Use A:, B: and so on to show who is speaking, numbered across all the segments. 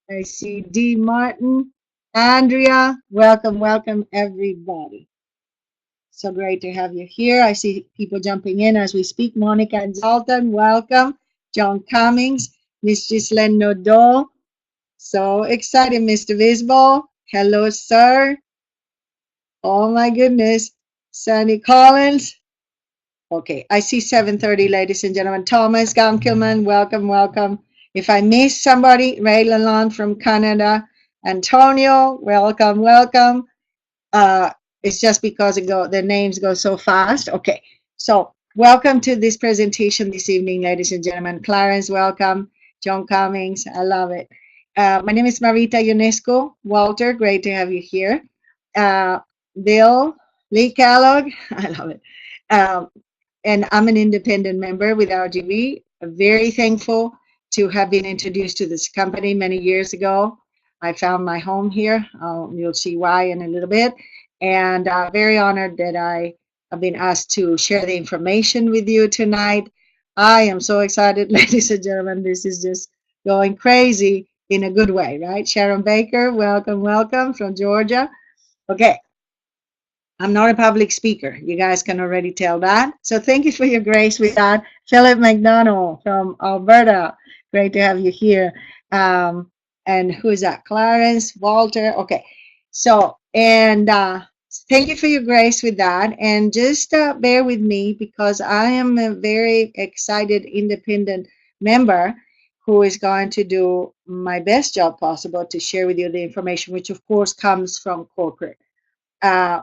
A: I see D. Martin, Andrea. Welcome, welcome, everybody. So great to have you here. I see people jumping in as we speak. Monica and Zoltan, welcome. John Cummings, Miss Ghislaine Nodal. So excited, Mr. Visbal. Hello, sir. Oh my goodness. Sandy Collins. Okay, I see 7:30, ladies and gentlemen. Thomas Gamkelman, welcome, welcome. If I miss somebody, Ray Lalonde from Canada. Antonio, welcome, welcome. It's just because the names go so fast. Okay, so welcome to this presentation this evening, ladies and gentlemen. Clarence, welcome. John Cummings, I love it. My name is Marita UNESCO. Walter, great to have you here. Bill, Lee Kellogg, I love it. Um, and I'm an independent member with RGB. Very thankful to have been introduced to this company many years ago. I found my home here. You'll see why in a little bit. And very honored that I have been asked to share the information with you tonight. I am so excited, ladies and gentlemen. This is just going crazy in a good way, right? Sharon Baker, welcome, welcome from Georgia. Okay, I'm not a public speaker. You guys can already tell that. So thank you for your grace with that. Philip McDonald from Alberta. Great to have you here. And who is that? Clarence, Walter. Okay. So, and thank you for your grace with that. And just bear with me because I am a very excited independent member who is going to do my best job possible to share with you the information, which of course comes from corporate.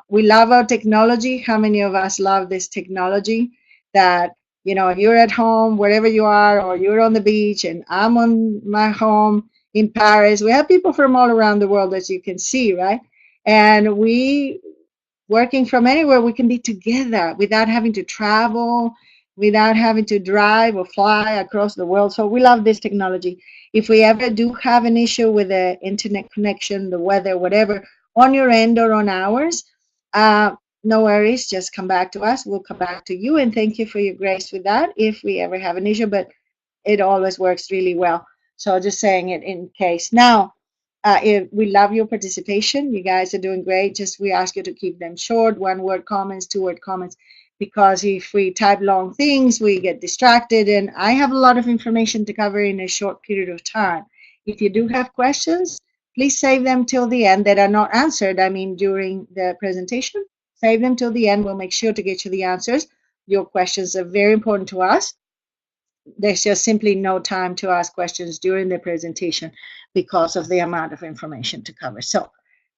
A: We love our technology. How many of us love this technology that, you know, you're at home, wherever you are, or you're on the beach and I'm on my home in Paris. We have people from all around the world, as you can see, right? And we, working from anywhere, we can be together without having to travel, without having to drive or fly across the world. So we love this technology. If we ever do have an issue with the internet connection, the weather, whatever, on your end or on ours, no worries, just come back to us. We'll come back to you, and thank you for your grace with that if we ever have an issue, but it always works really well. So just saying it in case. Now, we love your participation. You guys are doing great. Just we ask you to keep them short, one-word comments, two-word comments, because if we type long things, we get distracted, and I have a lot of information to cover in a short period of time. If you do have questions, please save them till the end that are not answered. I mean, during the presentation, save them till the end. We'll make sure to get you the answers. Your questions are very important to us. There's just simply no time to ask questions during the presentation because of the amount of information to cover. So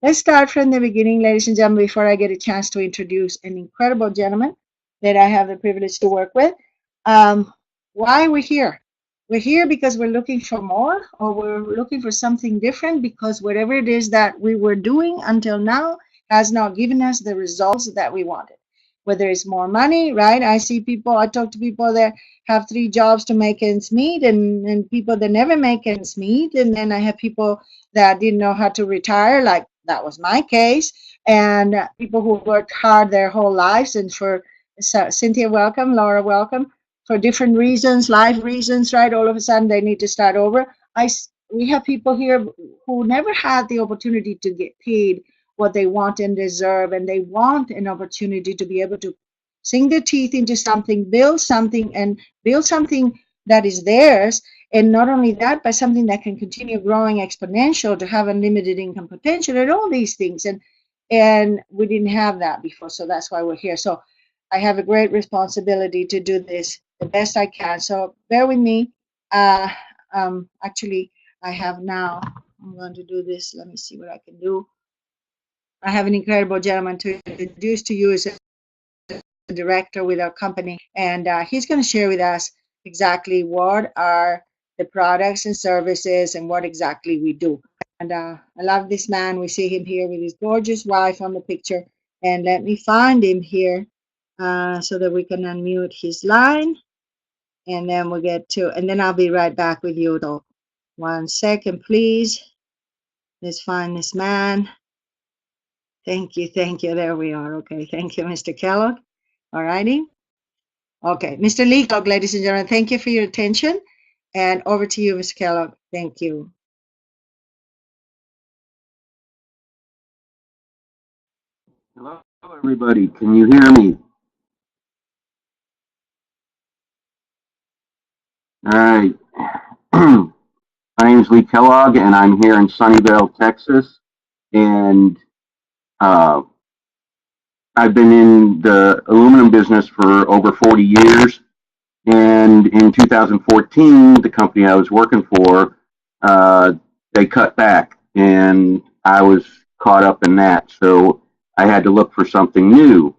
A: let's start from the beginning, ladies and gentlemen, before I get a chance to introduce an incredible gentleman that I have the privilege to work with. Why we're here? We're here because we're looking for more, or we're looking for something different, because whatever it is that we were doing until now has not given us the results that we wanted. Whether it's more money, right? I talk to people that have 3 jobs to make ends meet, and people that never make ends meet. And then I have people that didn't know how to retire, like that was my case, and people who worked hard their whole lives. And for Cynthia, welcome. Laura, welcome. For different reasons, life reasons, right? All of a sudden they need to start over. We have people here who never had the opportunity to get paid what they want and deserve, and they want an opportunity to be able to sink their teeth into something, and build something that is theirs. And not only that, but something that can continue growing exponential, to have unlimited income potential and all these things. And we didn't have that before, so that's why we're here. So I have a great responsibility to do this the best I can. So bear with me. Actually, I have now, I'm going to do this. Let me see what I can do. I have an incredible gentleman to introduce to you as a director with our company, and he's going to share with us exactly what are the products and services and what exactly we do. And I love this man. We see him here with his gorgeous wife on the picture. And let me find him here so that we can unmute his line. And then we'll get to, and then I'll be right back with you. So 1 second, please. Let's find this man. Thank you, thank you. There we are. Okay, thank you, Mr. Kellogg. All righty. Okay, Mr. Leacock, ladies and gentlemen, thank you for your attention. And over to you, Mr. Kellogg. Thank you.
B: Hello, everybody. Can you hear me? All right. My name is Lee Kellogg, and I'm here in Sunnyvale, Texas. And uh, I've been in the aluminum business for over 40 years. And in 2014, the company I was working for, uh, they cut back, and I was caught up in that. So I had to look for something new.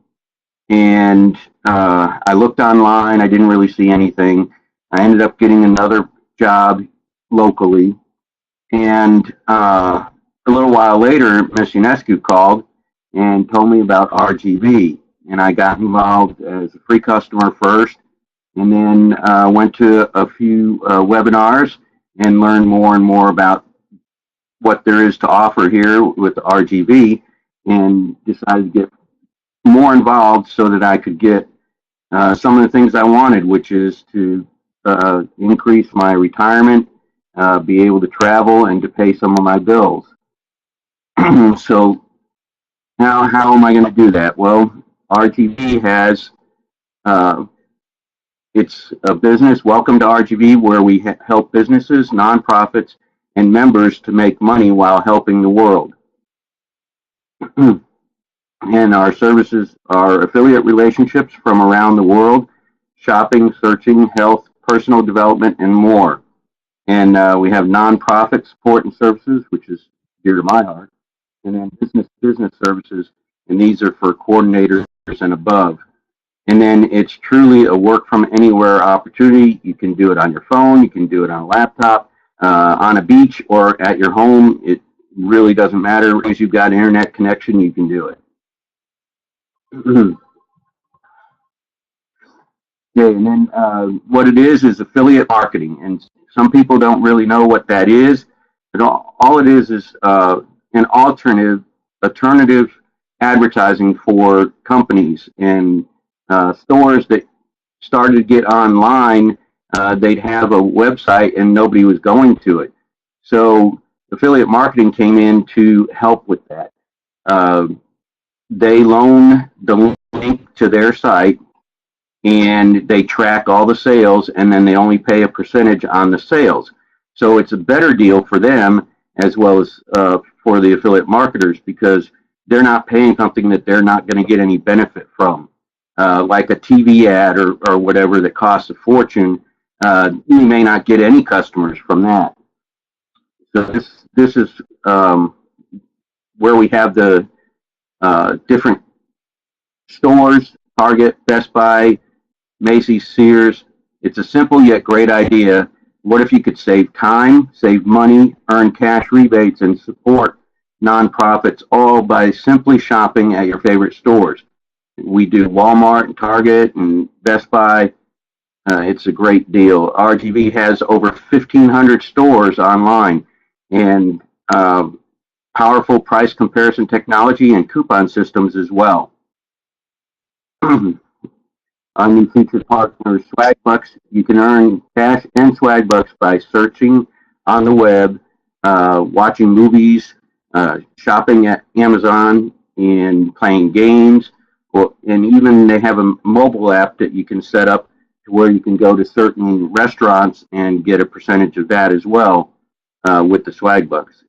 B: And I looked online. I didn't really see anything. I ended up getting another job locally, and a little while later, Miss UNESCO called and told me about RGB, and I got involved as a free customer first, and then went to a few webinars and learned more and more about what there is to offer here with RGB, and decided to get more involved so that I could get some of the things I wanted, which is to increase my retirement, be able to travel, and to pay some of my bills. So how am I going to do that? Well, RGB has uh, it's a business. Welcome to RGB, where we help businesses, nonprofits, and members to make money while helping the world. And our services are affiliate relationships from around the world, shopping, searching, health, personal development, and more. And we have nonprofit support and services, which is dear to my heart, and then business services, and these are for coordinators and above. And then it's truly a work from anywhere opportunity. You can do it on your phone, you can do it on a laptop, on a beach, or at your home. It really doesn't matter. As you've got internet connection, you can do it. Yeah, and then what it is affiliate marketing, and some people don't really know what that is. But all it is an alternative advertising for companies and stores that started to get online. They'd have a website and nobody was going to it, so affiliate marketing came in to help with that. Uh, they loan the link to their site, and they track all the sales, and then they only pay a percentage on the sales. So it's a better deal for them as well as for the affiliate marketers, because they're not paying something that they're not going to get any benefit from, like a TV ad or whatever that costs a fortune. You may not get any customers from that. So this is where we have the different stores: Target, Best Buy, Macy's, Sears. It's a simple yet great idea. What if you could save time, save money, earn cash rebates, and support nonprofits, all by simply shopping at your favorite stores? We do Walmart and Target and Best Buy. It's a great deal. RGB has over 1,500 stores online, and powerful price comparison technology and coupon systems as well. Our new featured partner, Swagbucks. You can earn cash and Swagbucks by searching on the web, watching movies, shopping at Amazon, and playing games. And even they have a mobile app that you can set up to where you can go to certain restaurants and get a percentage of that as well with the Swagbucks.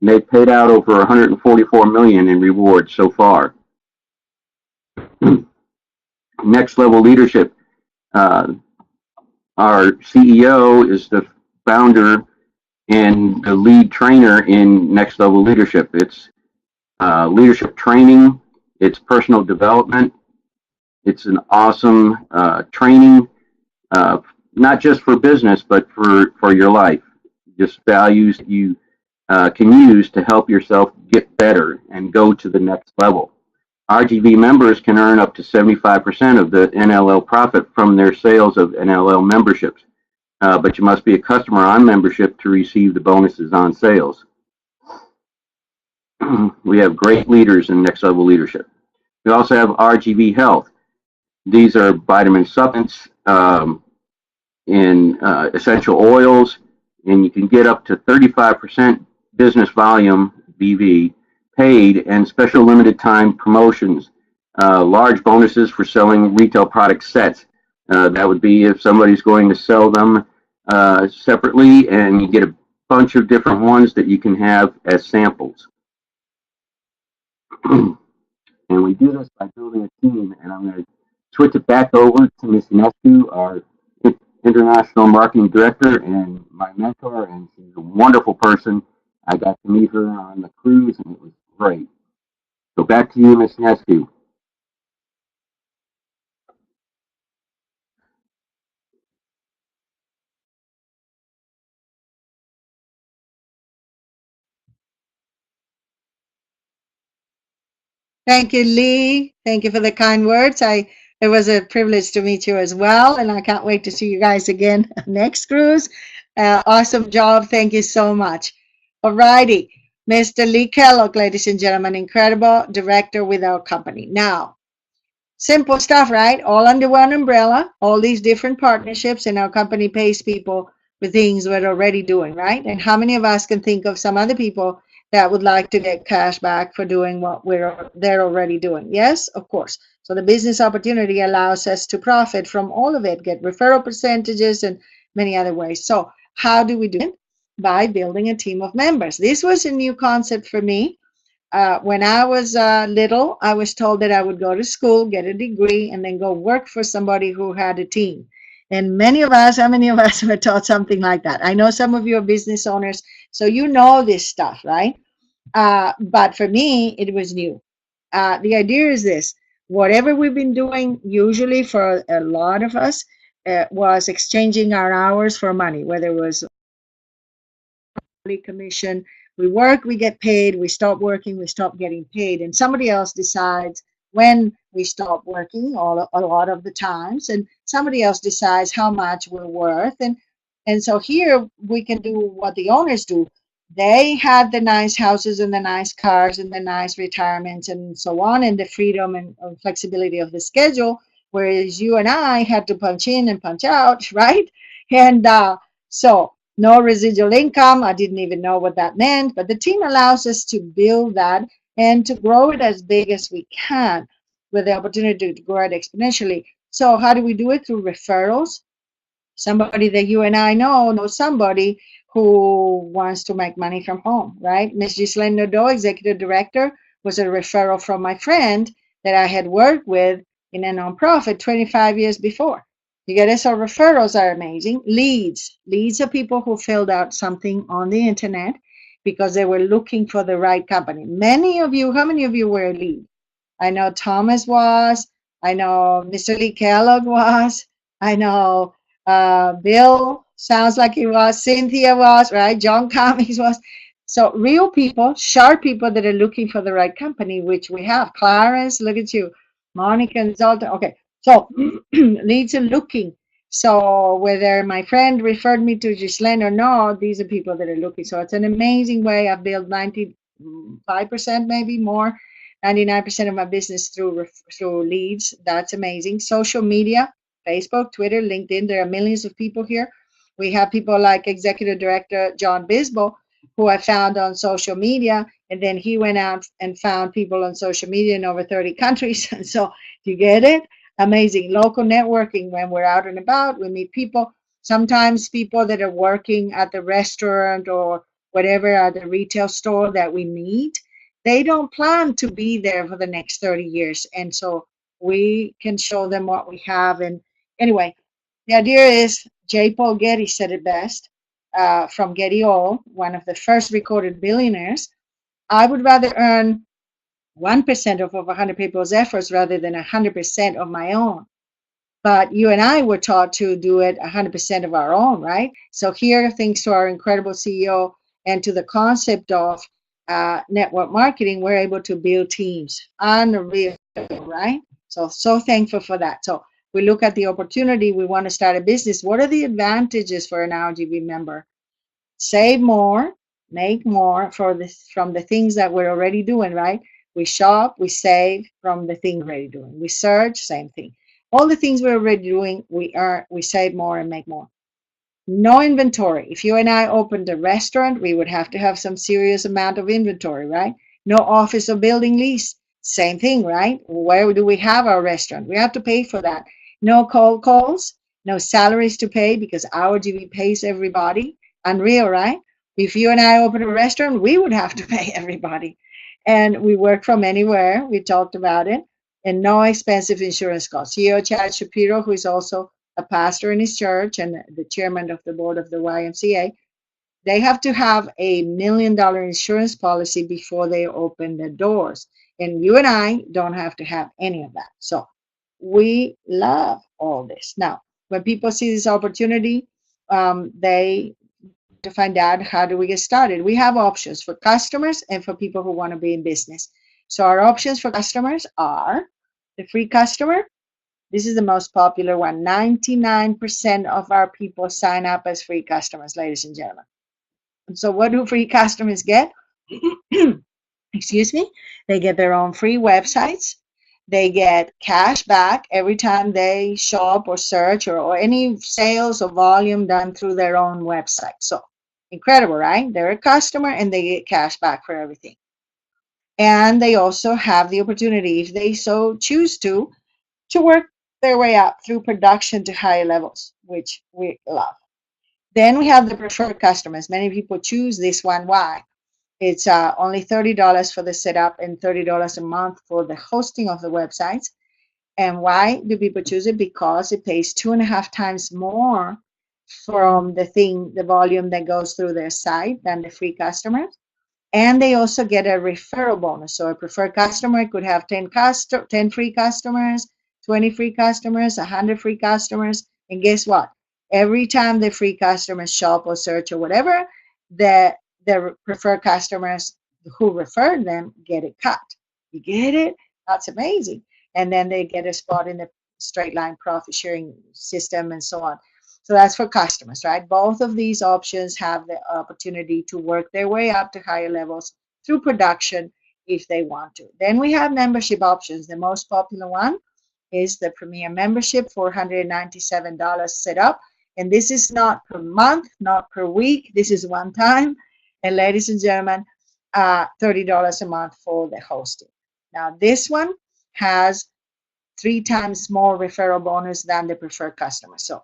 B: And they've paid out over 144 million in rewards so far. Next Level Leadership. Our CEO is the founder and the lead trainer in Next Level Leadership. It's leadership training, it's personal development, it's an awesome training, not just for business, but for your life. Just values you can use to help yourself get better and go to the next level. RGB members can earn up to 75% of the NLL profit from their sales of NLL memberships, but you must be a customer on membership to receive the bonuses on sales. We have great leaders in Next Level Leadership. We also have RGB Health. These are vitamin supplements and essential oils, and you can get up to 35% business volume, BV, paid and special limited time promotions, large bonuses for selling retail product sets. That would be if somebody's going to sell them separately, and you get a bunch of different ones that you can have as samples. And we do this by building a team, and I'm going to switch it back over to Ms. Nescu, our international marketing director and my mentor, and she's a wonderful person. I got to meet her on the cruise, and it was great. So back to you, Ms. Nescu.
A: Thank you, Lee. Thank you for the kind words. It was a privilege to meet you as well, and I can't wait to see you guys again next cruise. Awesome job. Thank you so much. Alrighty, Mr. Lee Kellogg, ladies and gentlemen, incredible director with our company. Now, simple stuff, right? All under one umbrella, all these different partnerships, and our company pays people for things we're already doing, right? And how many of us can think of some other people that would like to get cash back for doing what they're already doing? Yes, of course. So the business opportunity allows us to profit from all of it, get referral percentages and many other ways. So how do we do it? By building a team of members. This was a new concept for me. When I was little, I was told that I would go to school, get a degree, and then go work for somebody who had a team. And many of us, how many of us were taught something like that? I know some of you are business owners, so you know this stuff, right? But for me, it was new. The idea is this: whatever we've been doing, usually for a lot of us, was exchanging our hours for money, whether it was commission. We work, we get paid. We stop working, we stop getting paid. And somebody else decides when we stop working a lot of the times, and somebody else decides how much we're worth. And so here we can do what the owners do. They had the nice houses and the nice cars and the nice retirements and so on, and the freedom and flexibility of the schedule, whereas you and I had to punch in and punch out, right? And so no residual income. I didn't even know what that meant, but the team allows us to build that and to grow it as big as we can with the opportunity to grow it exponentially. So how do we do it? Through referrals. Somebody that you and I know somebody who wants to make money from home, right? Ms. Ghislaine Nadeau, executive director, was a referral from my friend that I had worked with in a nonprofit 25 years before. You get it? So referrals are amazing. Leads are people who filled out something on the internet because they were looking for the right company. Many of you, how many of you were a lead? I know Thomas was. I know Mr. Lee Kellogg was. I know Bill sounds like he was. Cynthia was, right? John Cummings was. So real people, sharp people that are looking for the right company, which we have. Clarence, look at you. Monica and Zoltan. Okay. So leads are looking. So whether my friend referred me to Ghislaine or not, these are people that are looking. So it's an amazing way. I've built 95%, maybe more, 99% of my business through leads. That's amazing. Social media, Facebook, Twitter, LinkedIn. There are millions of people here. We have people like Executive Director John Bisbal, who I found on social media, and then he went out and found people on social media in over 30 countries. And so you get it? Amazing. Local networking. When we're out and about, we meet people. Sometimes people that are working at the restaurant or whatever, at the retail store that we meet, they don't plan to be there for the next 30 years. And so we can show them what we have. And anyway, the idea is, J. Paul Getty said it best, from Getty Oil, one of the first recorded billionaires: I would rather earn 1% of 100 people's efforts rather than 100% of my own. But you and I were taught to do it 100% of our own, right? So here, thanks to our incredible CEO and to the concept of network marketing, we're able to build teams. Unreal, right? So thankful for that. So we look at the opportunity. We want to start a business. What are the advantages for an RGV member? Save more, make more from the things that we're already doing, right? We shop, we save from the things we're already doing. We search, same thing. All the things we're already doing, we save more and make more. No inventory. If you and I opened a restaurant, we would have to have some serious amount of inventory, right? No office or building lease. Same thing, right? Where do we have our restaurant? We have to pay for that. No cold calls, no salaries to pay because our GV pays everybody. Unreal, right? If you and I open a restaurant, we would have to pay everybody. And we work from anywhere. We talked about it. And no expensive insurance costs. CEO Chad Shapiro, who is also a pastor in his church and the chairman of the board of the YMCA, they have to have $1 million insurance policy before they open the doors. And you and I don't have to have any of that. So we love all this. Now, when people see this opportunity, they to find out how do we get started. We have options for customers and for people who want to be in business. So our options for customers are the free customer. This is the most popular one. 99% of our people sign up as free customers, ladies and gentlemen. And so what do free customers get? Excuse me. They get their own free websites. They get cash back every time they shop or search or any sales or volume done through their own website. So incredible, right? They're a customer and they get cash back for everything. And they also have the opportunity, if they so choose to work their way up through production to higher levels, which we love. Then we have the preferred customers. Many people choose this one. Why? It's only $30 for the setup and $30 a month for the hosting of the websites. And why do people choose it? Because it pays 2.5 times more from the volume that goes through their site than the free customers. And they also get a referral bonus. So a preferred customer could have 10 free customers, 20 free customers, 100 free customers. And guess what? Every time the free customers shop or search or whatever, the preferred customers who referred them get it cut. You get it? That's amazing. And then they get a spot in the straight line profit sharing system and so on. So that's for customers, right? Both of these options have the opportunity to work their way up to higher levels through production if they want to. Then we have membership options. The most popular one is the Premier membership, $497 set up. And this is not per month, not per week. This is one time. And ladies and gentlemen, $30 a month for the hosting. Now, this one has 3 times more referral bonus than the preferred customer. So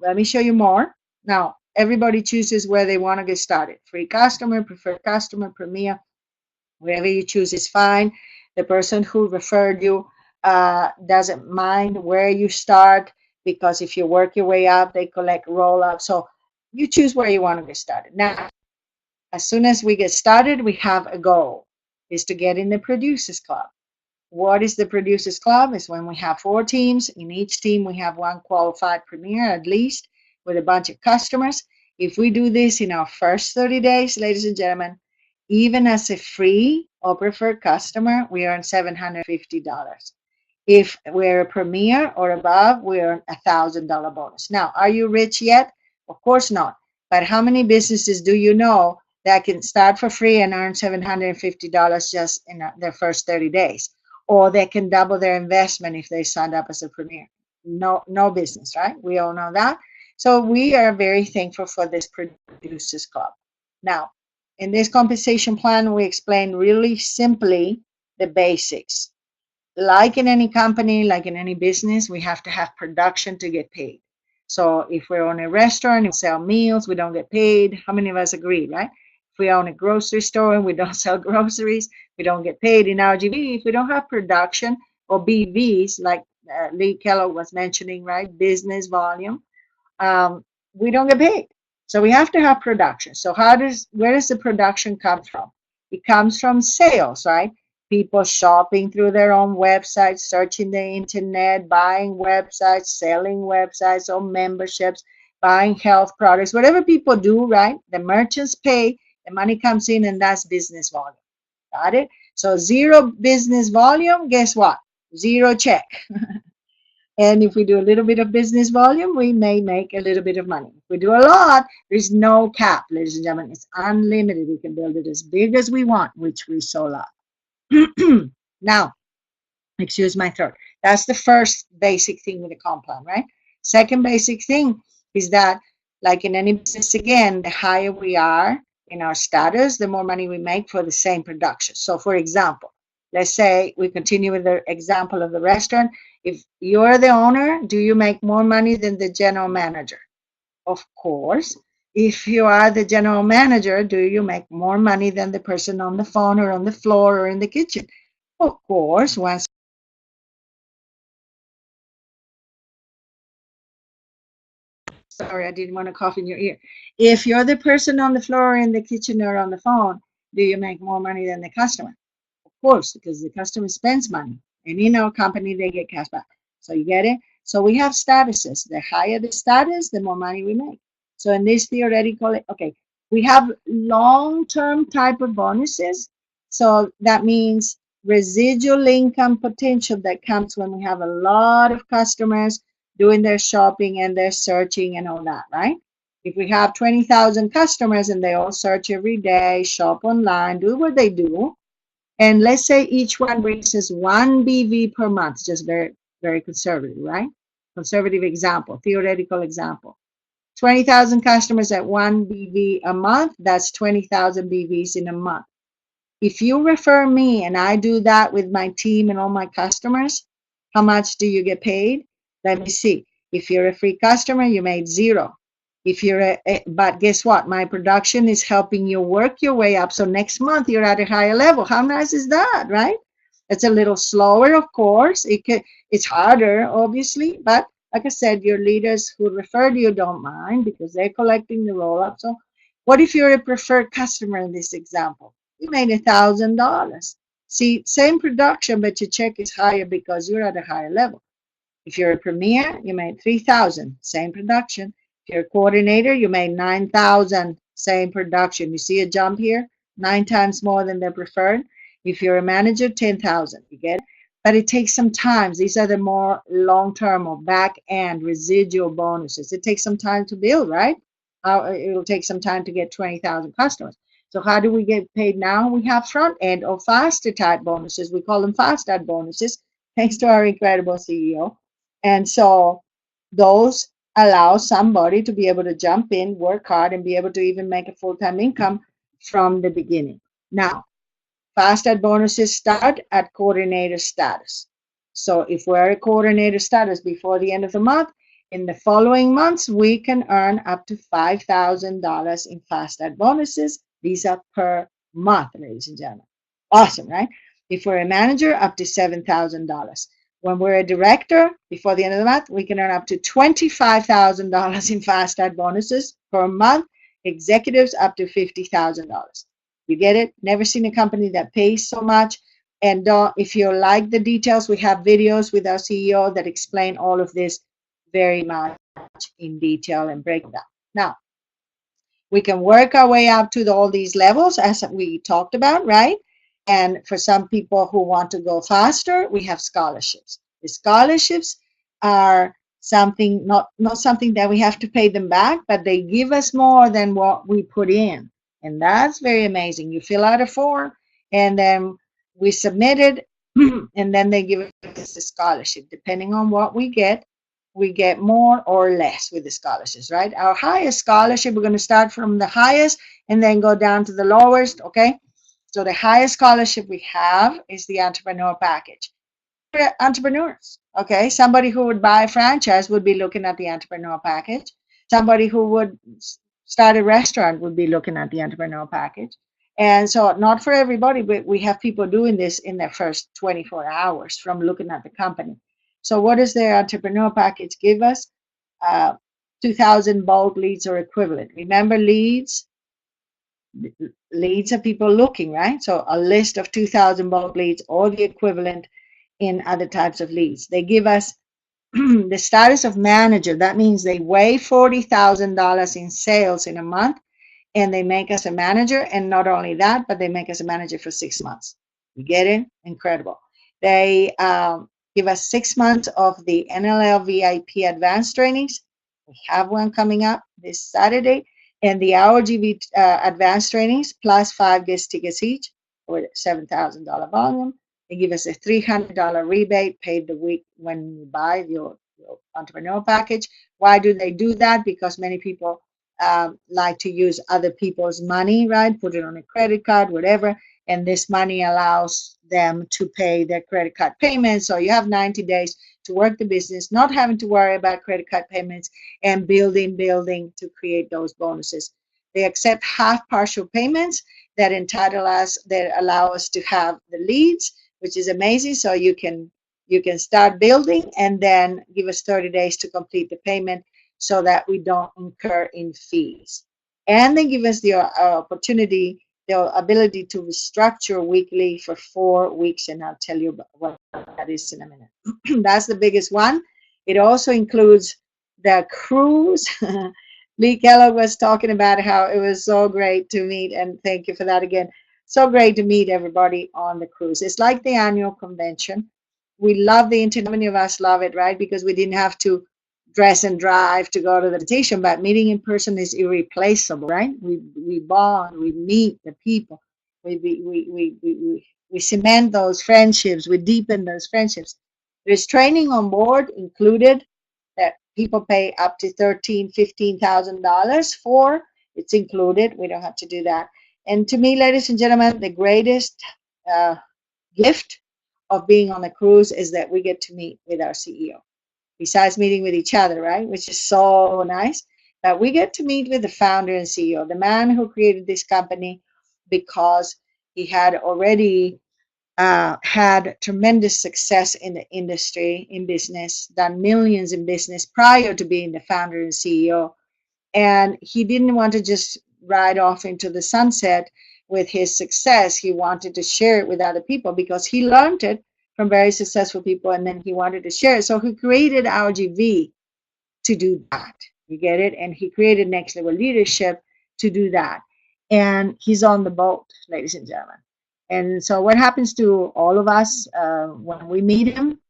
A: let me show you more. Now, everybody chooses where they want to get started. Free customer, preferred customer, Premier, wherever you choose is fine. The person who referred you doesn't mind where you start, because if you work your way up, they collect roll up. So you choose where you want to get started. Now, as soon as we get started, we have a goal, is to get in the Producers Club. What is the Producers Club? It's when we have 4 teams. In each team, we have 1 qualified Premier at least with a bunch of customers. If we do this in our first 30 days, ladies and gentlemen, even as a free or preferred customer, we earn $750. If we're a Premier or above, we earn $1,000 bonus. Now, are you rich yet? Of course not. But how many businesses do you know that can start for free and earn $750 just in their first 30 days? Or they can double their investment if they signed up as a Premier? No business, right? We all know that. So we are very thankful for this Producers Club. Now, in this compensation plan, we explain really simply the basics. Like in any company, like in any business, we have to have production to get paid. So if we're on a restaurant, we sell meals, we don't get paid. How many of us agree, right? If we own a grocery store and we don't sell groceries, we don't get paid. In our GV, if we don't have production or BVs, like Lee Kellogg was mentioning, right? Business volume, we don't get paid. So we have to have production. So where does the production come from? It comes from sales, right? People shopping through their own websites, searching the internet, buying websites, selling websites or memberships, buying health products, whatever people do, right? The merchants pay, the money comes in, and that's business volume. Got it? So 0 business volume, guess what? 0 check. And if we do a little bit of business volume, we may make a little bit of money. If we do a lot, there's no cap, ladies and gentlemen. It's unlimited. We can build it as big as we want, which we so love. Now, excuse my throat. That's the first basic thing with the comp plan, right? Second basic thing is that, like in any business, again, the higher we are in our status, the more money we make for the same production. So for example, let's say we continue with the example of the restaurant. If you're the owner, do you make more money than the general manager? Of course. If you are the general manager, do you make more money than the person on the phone or on the floor or in the kitchen? Of course. Once Sorry, I didn't want to cough in your ear. If you're the person on the floor in the kitchen or on the phone, do you make more money than the customer? Of course, because the customer spends money. And in our company, they get cash back. So you get it? So we have statuses. The higher the status, the more money we make. So in this theoretical, okay, we have long-term type of bonuses. So that means residual income potential that comes when we have a lot of customers doing their shopping and their searching and all that, right? If we have 20,000 customers and they all search every day, shop online, do what they do, and let's say each one brings us 1 BV per month, just very, very conservative, right? Conservative example, theoretical example. 20,000 customers at 1 BV a month, that's 20,000 BVs in a month. If you refer me and I do that with my team and all my customers, how much do you get paid? Let me see. If you're a free customer, you made zero. If you're but guess what? My production is helping you work your way up. So next month you're at a higher level. How nice is that, right? It's a little slower, of course. It's harder, obviously, but like I said, your leaders who referred you don't mind because they're collecting the roll up. So what if you're a preferred customer in this example? You made $1,000. See, same production, but your check is higher because you're at a higher level. If you're a premier, you made 3,000, same production. If you're a coordinator, you made 9,000, same production. You see a jump here? 9 times more than the preferred. If you're a manager, 10,000. You get it? But it takes some time. These are the more long-term or back-end residual bonuses. It takes some time to build, right? It'll take some time to get 20,000 customers. So how do we get paid now? We have front-end or faster type bonuses. We call them fast start bonuses, thanks to our incredible CEO. And so those allow somebody to be able to jump in, work hard, and be able to even make a full-time income from the beginning. Now, fast start bonuses start at coordinator status. So if we're at coordinator status before the end of the month, in the following months, we can earn up to $5,000 in fast start bonuses. These are per month, ladies and gentlemen. Awesome, right? If we're a manager, up to $7,000. When we're a director, before the end of the month, we can earn up to $25,000 in fast start bonuses per month. Executives, up to $50,000. You get it? Never seen a company that pays so much. And if you like the details, we have videos with our CEO that explain all of this very much in detail and break down. Now, we can work our way up to all these levels as we talked about, right? And for some people who want to go faster, we have scholarships. The scholarships are something, not something that we have to pay them back, but they give us more than what we put in. And that's very amazing. You fill out a form and then we submit it and then they give us a scholarship. Depending on what we get more or less with the scholarships, right? Our highest scholarship, we're going to start from the highest and then go down to the lowest, okay? So the highest scholarship we have is the entrepreneur package. For entrepreneurs, okay? Somebody who would buy a franchise would be looking at the entrepreneur package. Somebody who would start a restaurant would be looking at the entrepreneur package. And so not for everybody, but we have people doing this in their first 24 hours from looking at the company. So what does the entrepreneur package give us? 2,000 bulk leads or equivalent. Remember, leads are people looking, right? So a list of 2,000 bulk leads or the equivalent in other types of leads. They give us the status of manager. That means they weigh $40,000 in sales in a month, and they make us a manager. And not only that, but they make us a manager for 6 months. You get it? Incredible. They give us 6 months of the NLL VIP advanced trainings. We have one coming up this Saturday. And the RGV advanced trainings plus 5 guest tickets each with $7,000 volume. They give us a $300 rebate paid the week when you buy your entrepreneur package. Why do they do that? Because many people like to use other people's money, right? Put it on a credit card, whatever. And this money allows them to pay their credit card payments. So you have 90 days to work the business, not having to worry about credit card payments and building to create those bonuses. They accept half partial payments that entitle us, that allow us to have the leads, which is amazing. So you can start building and then give us 30 days to complete the payment so that we don't incur in fees. And they give us the opportunity, the ability to restructure weekly for 4 weeks, and I'll tell you what that is in a minute. That's the biggest one. It also includes the cruise. Lee Kellogg was talking about how it was so great to meet, and thank you for that again. So great to meet everybody on the cruise. It's like the annual convention. We love the internet. Many of us love it, right? Because we didn't have to dress and drive to go to the vacation, but meeting in person is irreplaceable, right? We bond, we meet the people, we cement those friendships, we deepen those friendships. There's training on board included that people pay up to $15,000 for. It's included. We don't have to do that. And to me, ladies and gentlemen, the greatest gift of being on a cruise is that we get to meet with our CEO. Besides meeting with each other, right? Which is so nice. That we get to meet with the founder and CEO, the man who created this company, because he had already had tremendous success in the industry, in business, done millions in business prior to being the founder and CEO. And he didn't want to just ride off into the sunset with his success. He wanted to share it with other people because he learned it from very successful people, and then he wanted to share it. So he created RGV to do that. You get it? And he created Next Level Leadership to do that. And he's on the boat, ladies and gentlemen. And so what happens to all of us when we meet him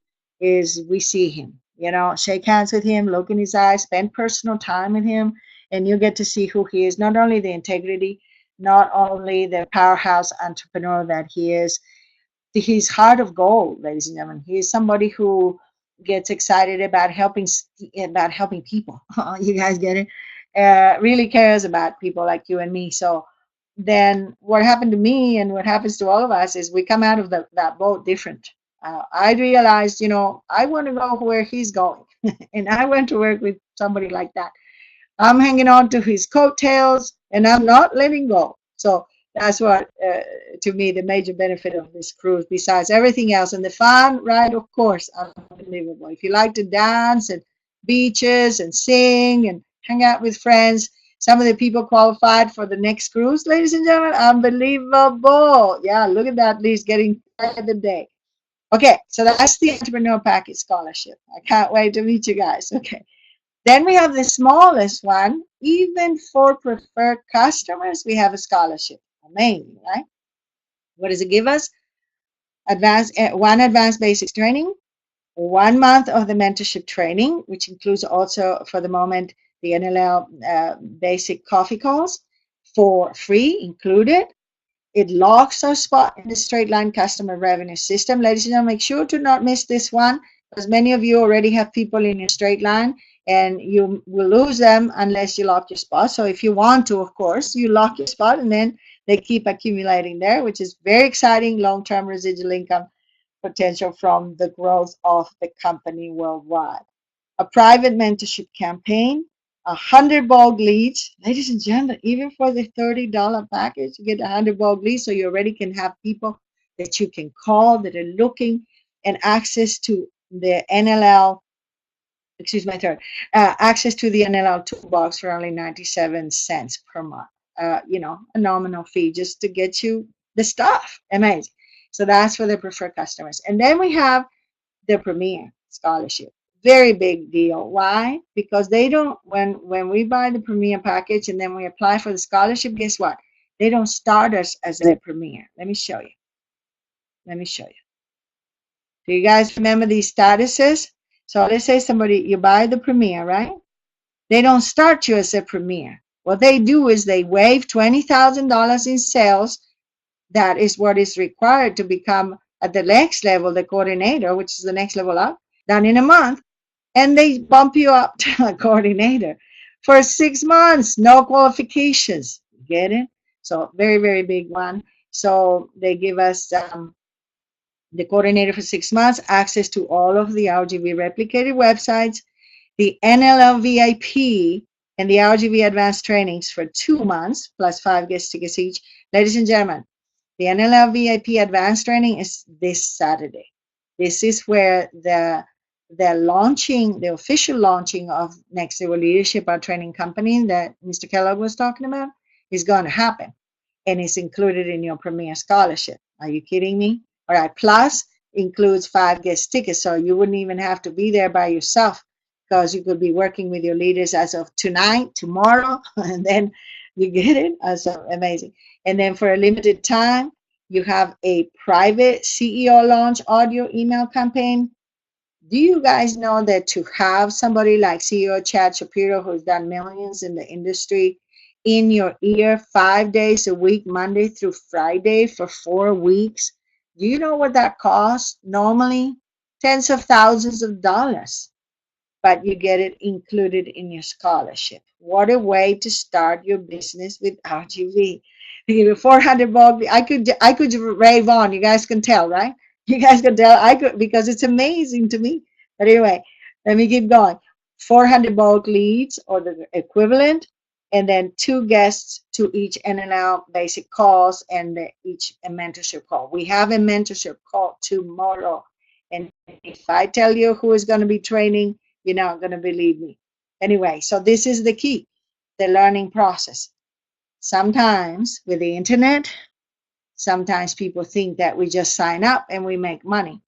A: is we see him, you know, shake hands with him, look in his eyes, spend personal time with him, and you get to see who he is, not only the integrity, not only the powerhouse entrepreneur that he is. He's heart of gold, ladies and gentlemen. He is somebody who gets excited about helping people. You guys get it? Really cares about people like you and me. So then what happened to me and what happens to all of us is we come out of that boat different. I realized, you know, I want to go where he's going. And I went to work with somebody like that. I'm hanging on to his coattails and I'm not letting go. So that's what, to me, the major benefit of this cruise, besides everything else. And the fun, right, of course, unbelievable. If you like to dance and beaches and sing and hang out with friends, some of the people qualified for the next cruise, ladies and gentlemen, unbelievable. Yeah, look at that list getting of the day. Okay, so that's the Entrepreneur Package Scholarship. I can't wait to meet you guys. Okay. Then we have the smallest one. Even for preferred customers, we have a scholarship. Amazing, right? What does it give us? One advanced basics training, 1 month of the mentorship training, which includes also, for the moment, the NLL basic coffee calls for free included. It locks our spot in the straight line customer revenue system. Ladies and gentlemen, make sure to not miss this one, because many of you already have people in your straight line and you will lose them unless you lock your spot. So if you want to, of course, you lock your spot and then they keep accumulating there, which is very exciting long-term residual income potential from the growth of the company worldwide. A private mentorship campaign, 100 bulk leads. Ladies and gentlemen, even for the $30 package, you get 100 bulk leads, so you already can have people that you can call that are looking, and access to the NLL, access to the NLL toolbox for only 97 cents per month. You know, a nominal fee just to get you the stuff. Amazing. So that's for the preferred customers. And then we have the Premier Scholarship. Very big deal. Why? Because they don't, when we buy the Premier package and then we apply for the scholarship, guess what? They don't start us as a Premier. Let me show you. Let me show you. Do you guys remember these statuses? So let's say you buy the Premier, right? They don't start you as a Premier. What they do is they waive $20,000 in sales. That is what is required to become at the next level, the coordinator, which is the next level up, done in a month. And they bump you up to a coordinator. for 6 months, no qualifications. Get it? So very, very big one. So they give us the coordinator for 6 months, access to all of the RGV replicated websites, the NLL VIP, and the RGV advanced trainings for 2 months, plus 5 guest tickets each. Ladies and gentlemen, the NLL VIP advanced training is this Saturday. This is where the launching, the official launching of Next Level Leadership, our training company that Mr. Kellogg was talking about, is going to happen. And it's included in your Premier Scholarship. Are you kidding me? All right. Plus includes 5 guest tickets. So you wouldn't even have to be there by yourself, because you could be working with your leaders as of tonight, tomorrow, and then you get it. So amazing. And then for a limited time, you have a private CEO launch audio email campaign. Do you guys know that to have somebody like CEO Chad Shapiro, who's done millions in the industry, in your ear 5 days a week, Monday through Friday for 4 weeks, do you know what that costs? Normally, tens of thousands of dollars, but you get it included in your scholarship. What a way to start your business with RGV. You give 400 bucks. I could rave on. You guys can tell, right? You guys can tell. I could, because it's amazing to me. But anyway, let me keep going. 400 bulk leads or the equivalent, and then 2 guests to each NNL basic calls and each a mentorship call. We have a mentorship call tomorrow, and if I tell you who is going to be training, you're not going to believe me. Anyway, so this is the key, the learning process. Sometimes with the internet, sometimes people think that we just sign up and we make money.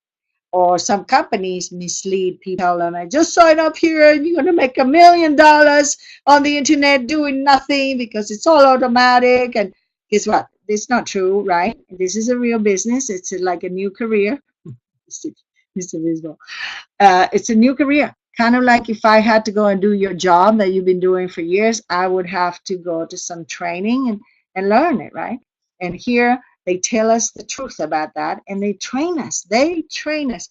A: Or some companies mislead people, and I just sign up here and you're going to make $1 million on the internet doing nothing because it's all automatic. And guess what? It's not true, right? This is a real business. It's like a new career. Mr. Visual. It's a new career. Kind of like if I had to go and do your job that you've been doing for years, I would have to go to some training and learn it, right? And here they tell us the truth about that, and they train us. They train us.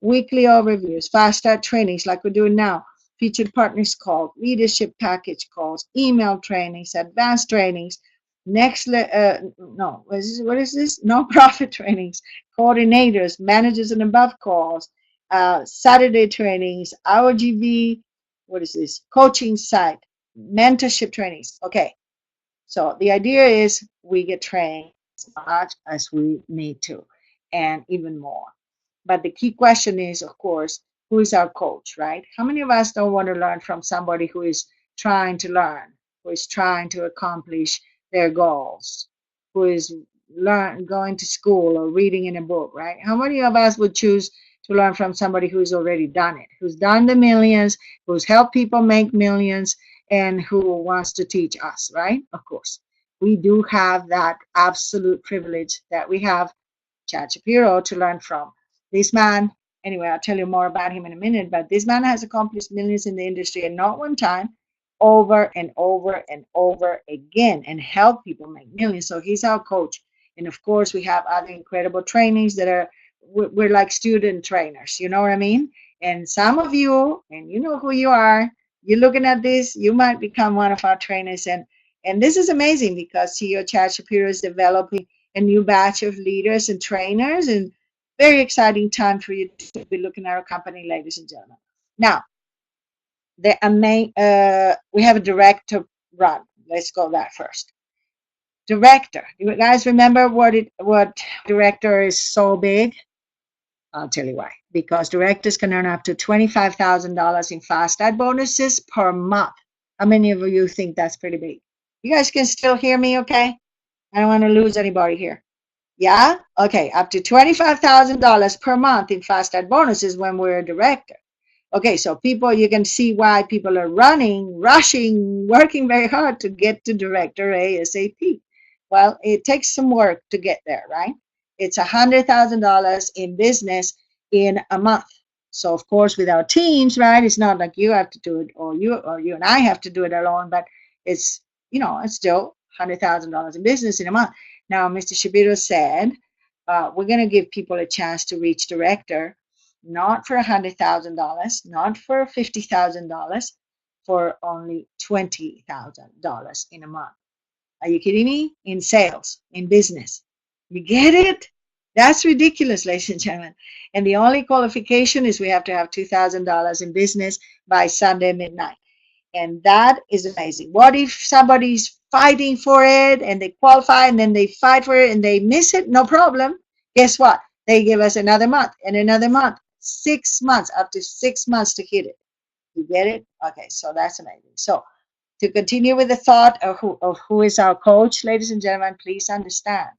A: Weekly overviews, fast start trainings like we're doing now, featured partners calls, leadership package calls, email trainings, advanced trainings, what is this? Nonprofit trainings, coordinators, managers and above calls, Saturday trainings, RGV, what is this? Coaching site, mentorship trainings. Okay, so the idea is we get trained as much as we need to, and even more. But the key question is, of course, who is our coach, right? How many of us don't want to learn from somebody who is trying to learn, who is trying to accomplish their goals, who is going to school or reading in a book, right? How many of us would choose to learn from somebody who's already done it, who's done the millions, who's helped people make millions, and who wants to teach us, right? Of course, we do have that absolute privilege that we have Chad Shapiro to learn from. This man, anyway, I'll tell you more about him in a minute, but this man has accomplished millions in the industry, and not one time, over and over and over again, and help people make millions. So he's our coach. And of course, we have other incredible trainings that are, we're like student trainers, you know what I mean? And some of you, and you know who you are, you're looking at this, you might become one of our trainers. And this is amazing because CEO Chad Shapiro is developing a new batch of leaders and trainers, and very exciting time for you to be looking at our company, ladies and gentlemen. Now, we have a director run. Let's go that first. Director. You guys remember what director is so big? I'll tell you why. Because directors can earn up to $25,000 in fast start bonuses per month. How many of you think that's pretty big? You guys can still hear me, okay? I don't want to lose anybody here. Yeah? Okay, up to $25,000 per month in fast start bonuses when we're a director. Okay, so people, you can see why people are running, rushing, working very hard to get to director ASAP. Well, it takes some work to get there, right? It's $100,000 in business in a month. So of course, with our teams, right? It's not like you have to do it, or you and I have to do it alone, but it's, you know, it's still $100,000 in business in a month. Now, Mr. Shapiro said, we're going to give people a chance to reach director, not for $100,000, not for $50,000, for only $20,000 in a month. Are you kidding me? In sales, in business. You get it? That's ridiculous, ladies and gentlemen. And the only qualification is we have to have $2,000 in business by Sunday midnight. And that is amazing. What if somebody's fighting for it and they qualify and then they fight for it and they miss it? No problem. Guess what? They give us another month and another month. 6 months, up to 6 months to hit it. You get it? Okay, so that's amazing. So to continue with the thought of who is our coach, ladies and gentlemen, please understand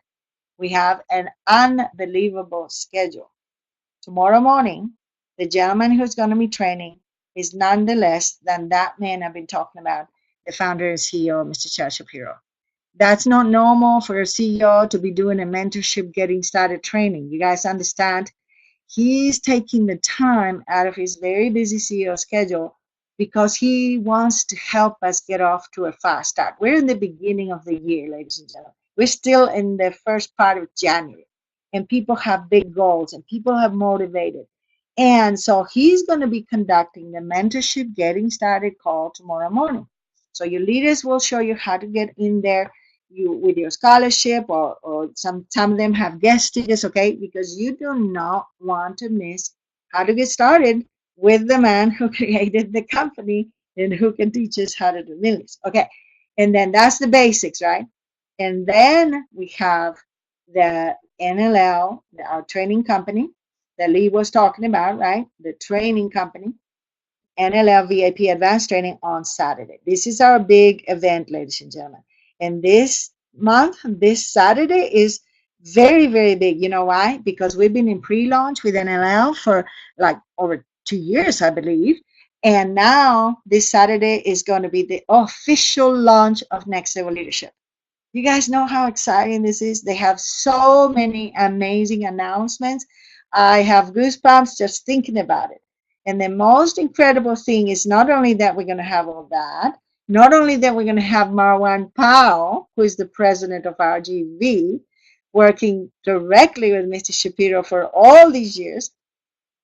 A: we have an unbelievable schedule. Tomorrow morning, the gentleman who's going to be training is none the less than that man I've been talking about, the founder and CEO, Mr. Chad Shapiro. That's not normal for a CEO to be doing a mentorship, getting started training. You guys understand? He's taking the time out of his very busy CEO schedule because he wants to help us get off to a fast start. We're in the beginning of the year, ladies and gentlemen. We're still in the first part of January, and people have big goals and people have motivated. And so he's going to be conducting the mentorship getting started call tomorrow morning. So your leaders will show you how to get in there with your scholarship, or some of them have guest tickets, okay? Because you do not want to miss how to get started with the man who created the company and who can teach us how to do millions. Okay, and then that's the basics, right? And then we have the NLL, our training company that Lee was talking about, right? The training company, NLL VIP Advanced Training on Saturday. This is our big event, ladies and gentlemen. And this month, this Saturday is very, very big. You know why? Because we've been in pre-launch with NLL for like over 2 years, I believe. And now this Saturday is going to be the official launch of Next Level Leadership. You guys know how exciting this is? They have so many amazing announcements. I have goosebumps just thinking about it. And the most incredible thing is not only that we're going to have all that, not only that we're going to have Marwan Powell, who is the president of RGV, working directly with Mr. Shapiro for all these years,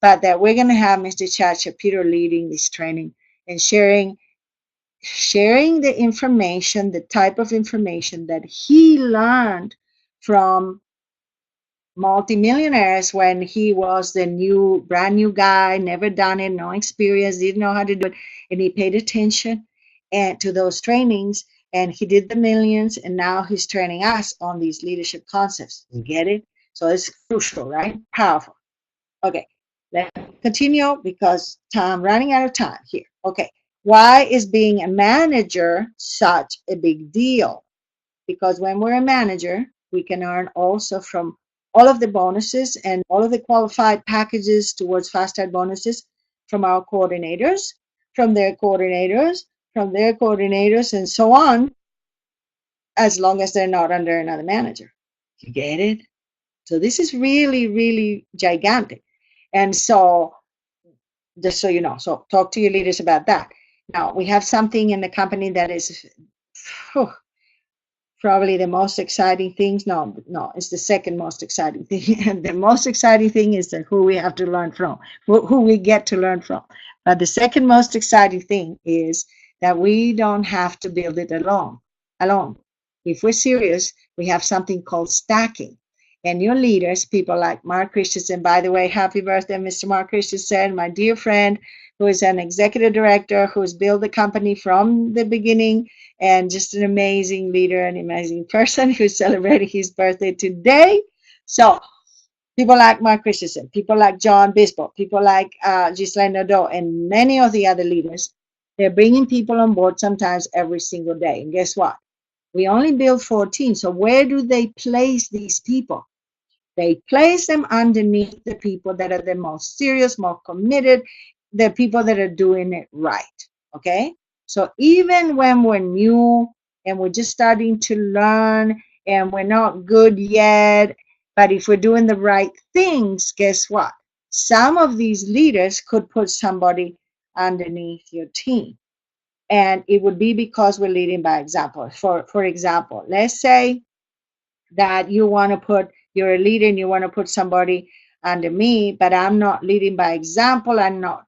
A: but that we're going to have Mr. Chad Shapiro leading this training and sharing the information, the type of information that he learned from multimillionaires when he was the brand new guy, never done it, no experience, didn't know how to do it, and he paid attention to those trainings, and he did the millions, and now he's training us on these leadership concepts. You get it? So it's crucial, right? Powerful. Okay, let's continue because I'm running out of time here. Okay, why is being a manager such a big deal? Because when we're a manager, we can earn also from all of the bonuses and all of the qualified packages towards fast start bonuses from our coordinators, from their coordinators, from their coordinators, and so on, as long as they're not under another manager. You get it? So this is really, really gigantic. And so, just so you know, so talk to your leaders about that. Now, we have something in the company that is probably the most exciting things. No, it's the second most exciting thing. And the most exciting thing is that who we have to learn from, who we get to learn from. But the second most exciting thing is that we don't have to build it alone. If we're serious, we have something called stacking. And your leaders, people like Mark Christensen, by the way, happy birthday, Mr. Mark Christensen, my dear friend, who is an executive director, who's built the company from the beginning, and just an amazing leader, an amazing person who's celebrating his birthday today. So people like Mark Christensen, people like John Bispo, people like Ghislaine Nadeau, and many of the other leaders, they're bringing people on board sometimes every single day. And guess what? We only build 14. So where do they place these people? They place them underneath the people that are the most serious, more committed, the people that are doing it right. Okay? So even when we're new and we're just starting to learn and we're not good yet, but if we're doing the right things, guess what? Some of these leaders could put somebody underneath your team. And it would be because we're leading by example. For example, let's say that you're a leader and you want to put somebody under me, but I'm not leading by example. I'm not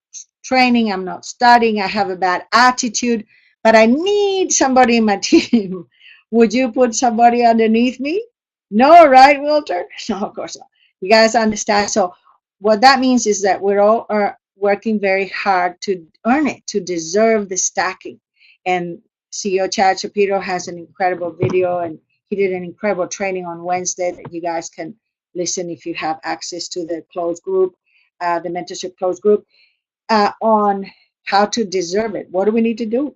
A: training, I'm not studying, I have a bad attitude, but I need somebody in my team. Would you put somebody underneath me? No, right, Walter? No, of course not. You guys understand? So what that means is that we're all are working very hard to earn it, to deserve the stacking. And CEO Chad Shapiro has an incredible video, and he did an incredible training on Wednesday that you guys can listen if you have access to the closed group, the mentorship closed group, on how to deserve it. What do we need to do?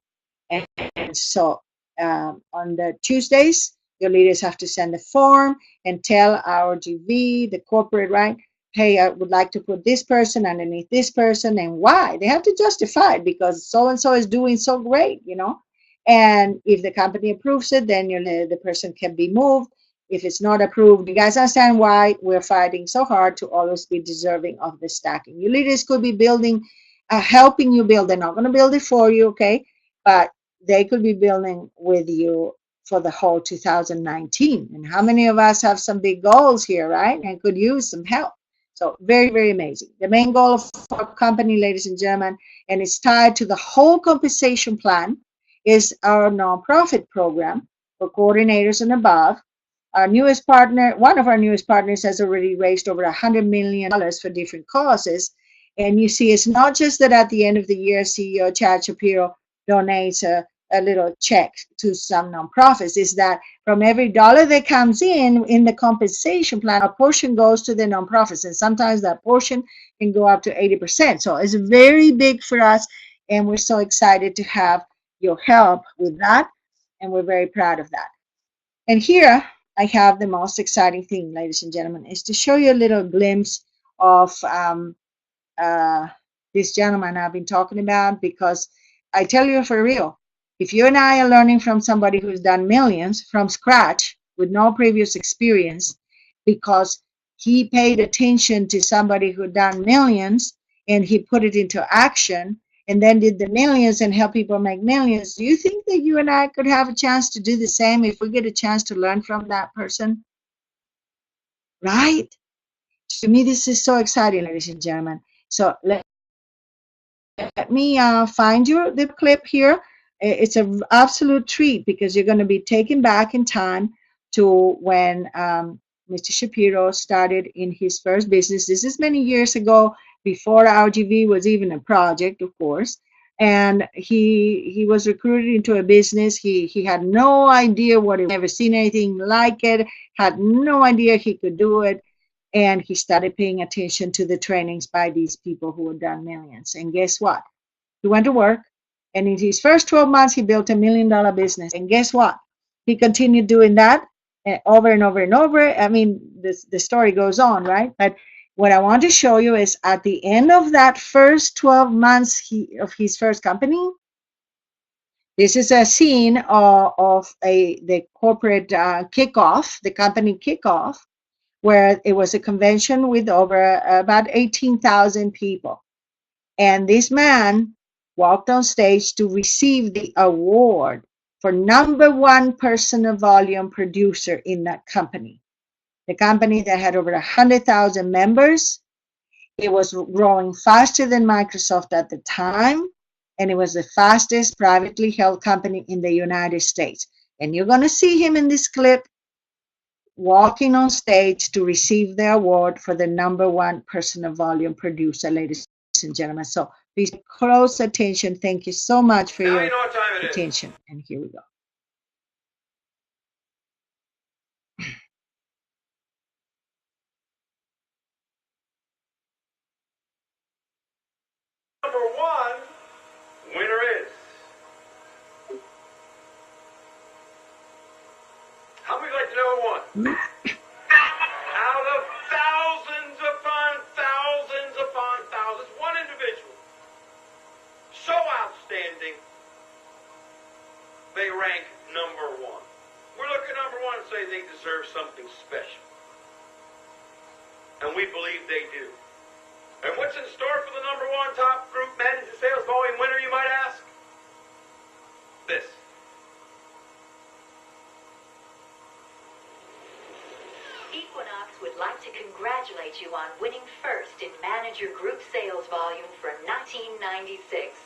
A: And so on the Tuesdays, your leaders have to send a form and tell our GV, the corporate, right? Hey, I would like to put this person underneath this person, and why? They have to justify it because so and so is doing so great, you know. And if the company approves it, then the person can be moved. If it's not approved, you guys understand why we're fighting so hard to always be deserving of the stacking. Your leaders could be building, helping you build. They're not going to build it for you, okay? But they could be building with you for the whole 2019. And how many of us have some big goals here, right? And could use some help. So very, very amazing. The main goal of our company, ladies and gentlemen, and it's tied to the whole compensation plan, is our nonprofit program for coordinators and above. Our newest partner, one of our newest partners, has already raised over $100 million for different causes. And you see, it's not just that at the end of the year, CEO Chad Shapiro donates a little check to some nonprofits. Is that from every dollar that comes in the compensation plan, a portion goes to the nonprofits, and sometimes that portion can go up to 80%. So it's very big for us, and we're so excited to have your help with that, and we're very proud of that. And here I have the most exciting thing, ladies and gentlemen, is to show you a little glimpse of this gentleman I've been talking about, because I tell you for real, if you and I are learning from somebody who's done millions from scratch with no previous experience, because he paid attention to somebody who done millions and he put it into action and then did the millions and help people make millions, do you think that you and I could have a chance to do the same if we get a chance to learn from that person? Right? To me, this is so exciting, ladies and gentlemen. So let me find you the clip here. It's an absolute treat because you're going to be taken back in time to when Mr. Shapiro started in his first business. This is many years ago, before RGV was even a project, of course. And he was recruited into a business. He had no idea what, he never seen anything like it, had no idea he could do it. And he started paying attention to the trainings by these people who had done millions. And guess what? He went to work, and in his first 12 months, he built $1 million business. And guess what? He continued doing that over and over and over. I mean, the story goes on, right? But what I want to show you is at the end of that first 12 months of his first company, this is a scene of the corporate kickoff, the company kickoff, where it was a convention with over about 18,000 people. And this man walked on stage to receive the award for #1 personal volume producer in that company. The company that had over 100,000 members. It was growing faster than Microsoft at the time, and it was the fastest privately held company in the United States. And you're going to see him in this clip walking on stage to receive the award for the #1 personal volume producer, ladies and gentlemen. So please close attention. Thank you so much for your attention. And here we go.
C: #1 winner is. How many like to know who won? Out of thousands upon thousands, one individual, so outstanding, they rank #1. We look at #1 and say they deserve something special. And we believe they do. And what's in store for the #1 top group manager sales volume winner, you might ask? This.
D: Equinox would like to congratulate you on winning first in Manager Group Sales Volume for 1996.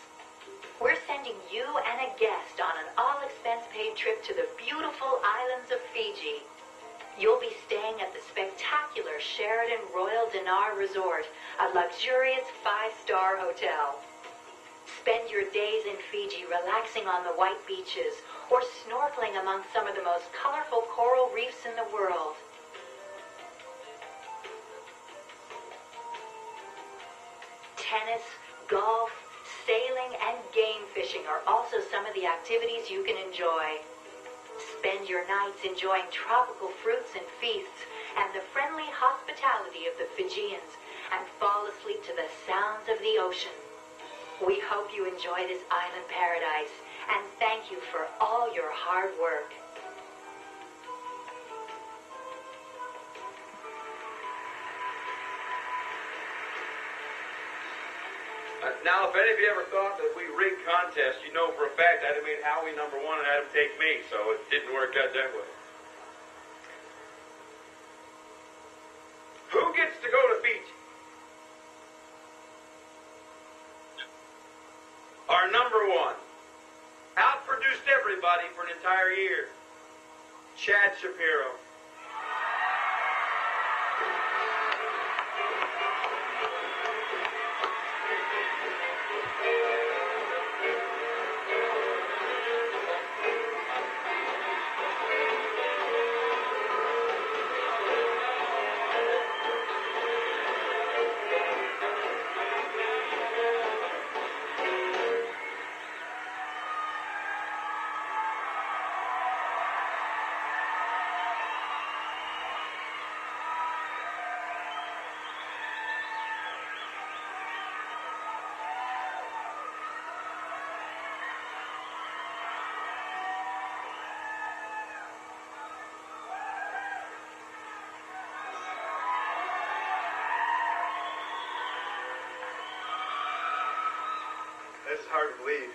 D: We're sending you and a guest on an all-expense-paid trip to the beautiful islands of Fiji. You'll be staying at the spectacular Sheraton Royal Dinar Resort, a luxurious 5-star hotel. Spend your days in Fiji relaxing on the white beaches or snorkeling among some of the most colorful coral reefs in the world. Tennis, golf, sailing, and game fishing are also some of the activities you can enjoy. Spend your nights enjoying tropical fruits and feasts and the friendly hospitality of the Fijians and fall asleep to the sounds of the ocean. We hope you enjoy this island paradise and thank you for all your hard work.
C: Now, if any of you ever thought that we rigged contests, you know for a fact I'd have made Howie #1 and had him take me, so it didn't work out that way. Who gets to go to Fiji? Our #1. Outproduced everybody for an entire year. Chad Shapiro.
E: This is hard to believe.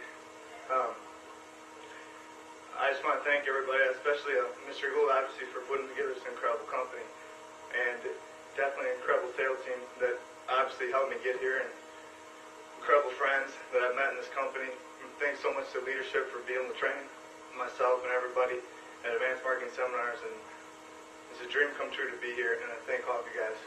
E: I just want to thank everybody, especially Mr. Gould, obviously, for putting together this incredible company. And definitely an incredible sales team that obviously helped me get here, and incredible friends that I've met in this company. And thanks so much to leadership for being able to train myself and everybody at Advanced Marketing Seminars. And it's a dream come true to be here, and I thank all of you guys.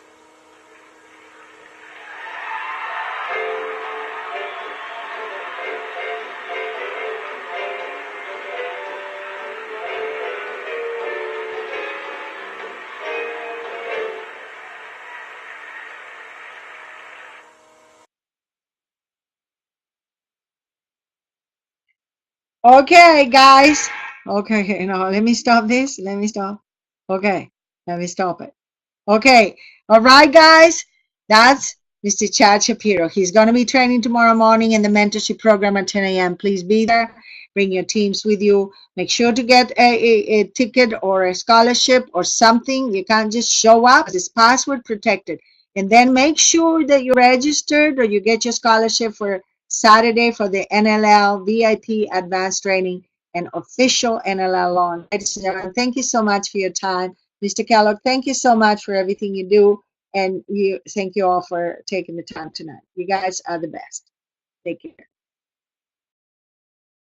A: Okay, guys. Okay, no, let me stop this. Let me stop. Okay, let me stop it. Okay, all right, guys. That's Mr. Chad Shapiro. He's going to be training tomorrow morning in the mentorship program at 10 a.m. Please be there. Bring your teams with you. Make sure to get a ticket or a scholarship or something. You can't just show up. It's password protected. And then make sure that you're registered or you get your scholarship for Saturday for the NLL VIP advanced training and official NLL launch. Ladies and gentlemen, thank you so much for your time. Mr. Kellogg, thank you so much for everything you do. And thank you all for taking the time tonight. You guys are the best. Take care.